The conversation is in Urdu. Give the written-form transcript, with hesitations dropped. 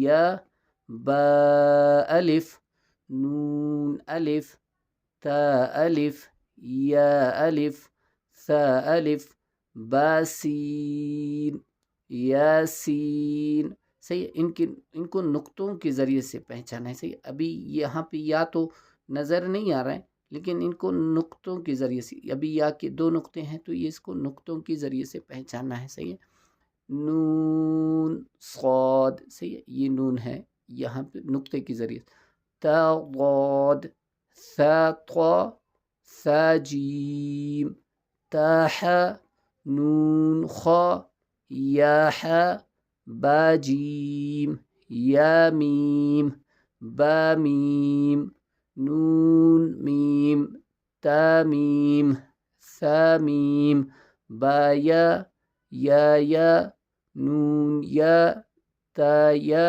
یا، با الف، نون الف، تا الف، یا الف، ثا الف، با سین، یاسین. صحیح. ان کو نقطوں کے ذریعے سے پہچانا ہے. صحیح. ابھی یہاں پہ یا تو نظر نہیں آ رہا ہے، لیکن ان کو نقطوں کے ذریعے سے، ابھی یا کے 2 نقطے ہیں تو یہ اس کو نقطوں کے ذریعے سے پہچاننا ہے. صحیح ہے. نون صاد. صحیح ہے. یہ نون ہے یہاں پہ نقطے کے ذریعے. تا ضاد، ثا طا، ثا جیم، تا ح، نون خا، یا ح، با جیم، یا میم، با میم، نون میم، تا میم، ثا میم، با یا، یا، نون یا، تا یا.